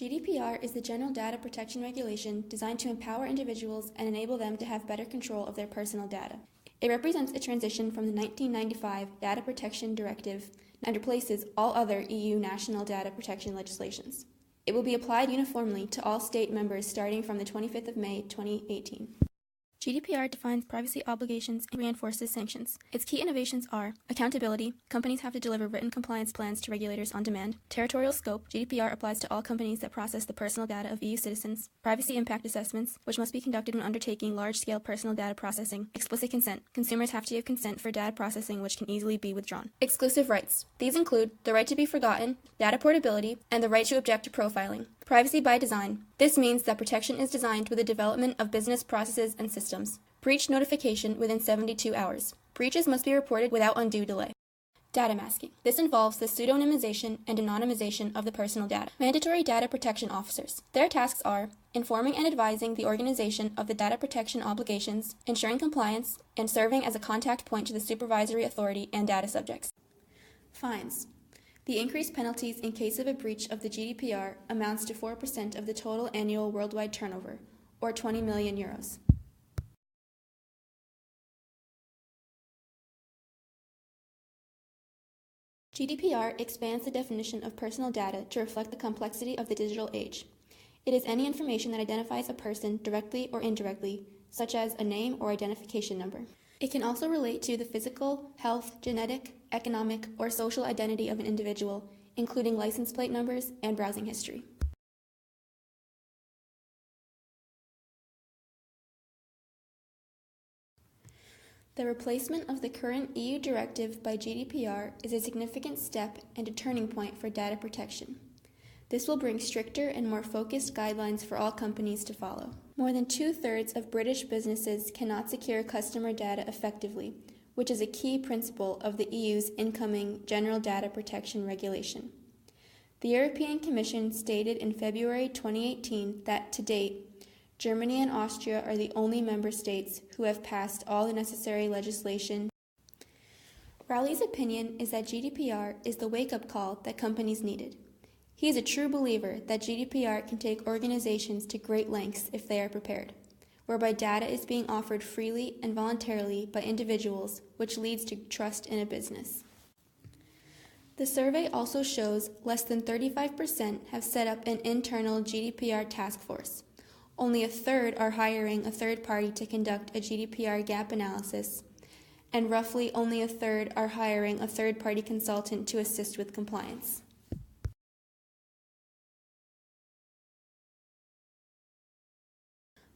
GDPR is the General Data Protection Regulation designed to empower individuals and enable them to have better control of their personal data. It represents a transition from the 1995 Data Protection Directive and replaces all other EU national data protection legislations. It will be applied uniformly to all state members starting from the 25th of May, 2018. GDPR defines privacy obligations and reinforces sanctions. Its key innovations are accountability. Companies have to deliver written compliance plans to regulators on demand. Territorial scope. GDPR applies to all companies that process the personal data of EU citizens. Privacy impact assessments, which must be conducted when undertaking large-scale personal data processing. Explicit consent. Consumers have to give consent for data processing which can easily be withdrawn. Exclusive rights. These include the right to be forgotten, data portability, and the right to object to profiling. Privacy by design. This means that protection is designed with the development of business processes and systems. Breach notification within 72 hours. Breaches must be reported without undue delay. Data masking. This involves the pseudonymization and anonymization of the personal data. Mandatory data protection officers. Their tasks are informing and advising the organization of the data protection obligations, ensuring compliance, and serving as a contact point to the supervisory authority and data subjects. Fines. The increased penalties in case of a breach of the GDPR amounts to 4% of the total annual worldwide turnover, or 20 million euros. GDPR expands the definition of personal data to reflect the complexity of the digital age. It is any information that identifies a person directly or indirectly, such as a name or identification number. It can also relate to the physical, health, genetic, economic, or social identity of an individual, including license plate numbers and browsing history. The replacement of the current EU directive by GDPR is a significant step and a turning point for data protection. This will bring stricter and more focused guidelines for all companies to follow. More than 2/3 of British businesses cannot secure customer data effectively, which is a key principle of the EU's incoming General Data Protection Regulation. The European Commission stated in February 2018 that, to date, Germany and Austria are the only member states who have passed all the necessary legislation. Rowley's opinion is that GDPR is the wake-up call that companies needed. He is a true believer that GDPR can take organizations to great lengths if they are prepared, whereby data is being offered freely and voluntarily by individuals, which leads to trust in a business. The survey also shows less than 35% have set up an internal GDPR task force. Only 1/3 are hiring a third party to conduct a GDPR gap analysis, and roughly only 1/3 are hiring a third-party consultant to assist with compliance.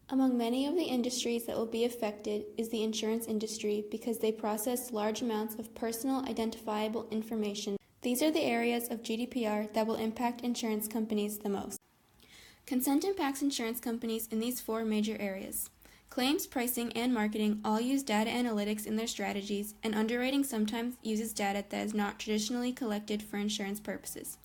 Among many of the industries that will be affected is the insurance industry because they process large amounts of personal identifiable information. These are the areas of GDPR that will impact insurance companies the most. Consent impacts insurance companies in these 4 major areas. Claims, pricing, and marketing all use data analytics in their strategies, and underwriting sometimes uses data that is not traditionally collected for insurance purposes.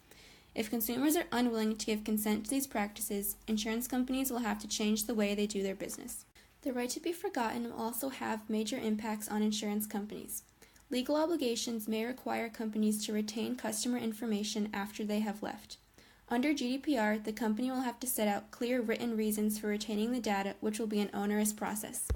If consumers are unwilling to give consent to these practices, insurance companies will have to change the way they do their business. The right to be forgotten will also have major impacts on insurance companies. Legal obligations may require companies to retain customer information after they have left. Under GDPR, the company will have to set out clear written reasons for retaining the data, which will be an onerous process.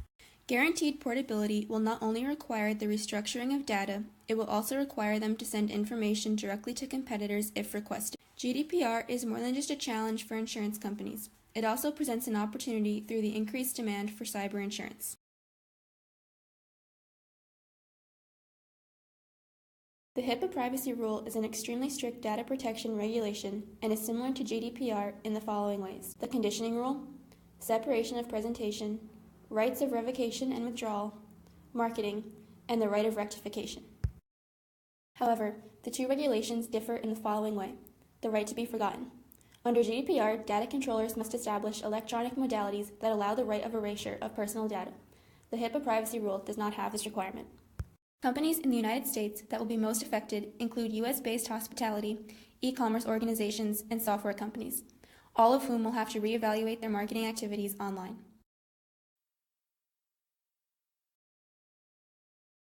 Guaranteed portability will not only require the restructuring of data, it will also require them to send information directly to competitors if requested. GDPR is more than just a challenge for insurance companies. It also presents an opportunity through the increased demand for cyber insurance. The HIPAA privacy rule is an extremely strict data protection regulation and is similar to GDPR in the following ways: the conditioning rule, separation of presentation, rights of revocation and withdrawal, marketing, and the right of rectification. However, the 2 regulations differ in the following way: the right to be forgotten. Under GDPR, data controllers must establish electronic modalities that allow the right of erasure of personal data. The HIPAA privacy rule does not have this requirement. Companies in the United States that will be most affected include U.S.-based hospitality, e-commerce organizations, and software companies, all of whom will have to reevaluate their marketing activities online.